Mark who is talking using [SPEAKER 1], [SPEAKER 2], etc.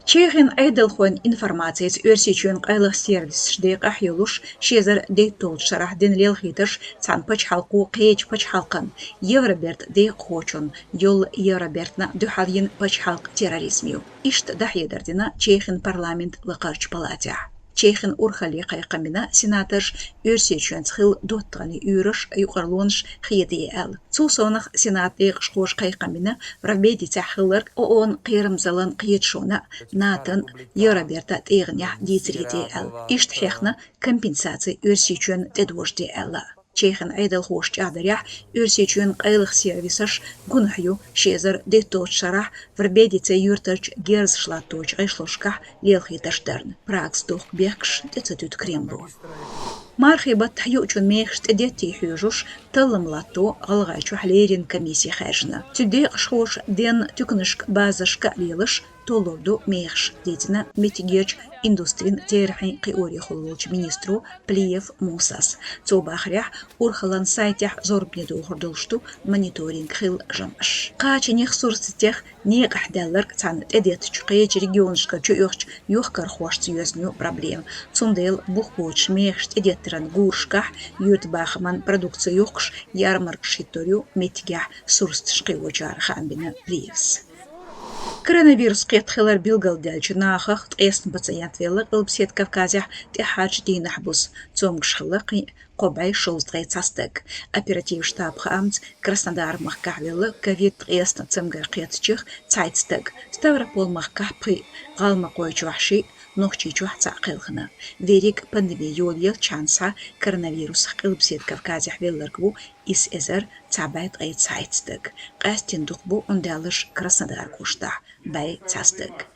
[SPEAKER 1] Чехин айдалхон информациис өрсичен қайлық сервис шдейқ ахюлуш шезар дейтол шарах ден лелхиташ цан пач халку қейч пач халкан Евроберт дей хочун юл Евробертна духавин пач халк терроризмию. Ишт дахедардина Чехин парламент лақарч палатя. Чехин урхали қайқамина сенаторш өрсичен цхил доттғани үйрыш юқарлонш хиеди әл. Цусонах сенат эқшқош қайқамина врабеди цахылар оон қиырымзалан қиетшона натын Евроберта тегня дицриди әл. Ишт хехна компенсация өрсичен тедвожди әл. Чехин айдал хош чадарях өрсичен қайлық сервисаш гунхю шезар дейтот шарах врбедице юртач герз шлаточ айшлошках лелхиташтерн. Прагс дох бехкш децатют крембу. Мархибат таючун мехшт эдети хюжуш талымлато алгайчу халерин комиссия хажна. Тюде шош ден тюкнышк базашка лилыш толоду мехш дедина метигеч индустрин терхин қиори хулуч министру Плиев Мусас. Цобахрях урхалан сайтях зорбнеду хурдулшту мониторинг хил жамаш. Қачених сурситех не қахдалар цан эдетч қеч регионшка чуёхч юхкар хошц юзню проблем. Цундел бухбоч мехш эдетран гуршках юртбахман продукция юхш ярмарк шиторю метигях сурстшқи очар хамбина Плиевс. Коронавирус قيتخلر بالجلدالج ناخخ تقيسن بطيات ويلا قلب سيد كافكازيح تحاج دي نحبس تومش خلقي قبعي شوز دغيت ساستك оператив штаб خامت Краснодар مخكح ويلا كافيد تقيسن تسمغر قيتشيخ تايتستك ستاورابول مخكح بي غالما قويش وحشي نوخشيش واحد ساقيلخنا ديريك بانديميا يوليل چانسا коронавирус قلب سيد كافكازيح ويلا ركبو إس إزر تعبايت غيت سايتستك قاستين دقبو اندالش Краснодар كوشتا باي تاستك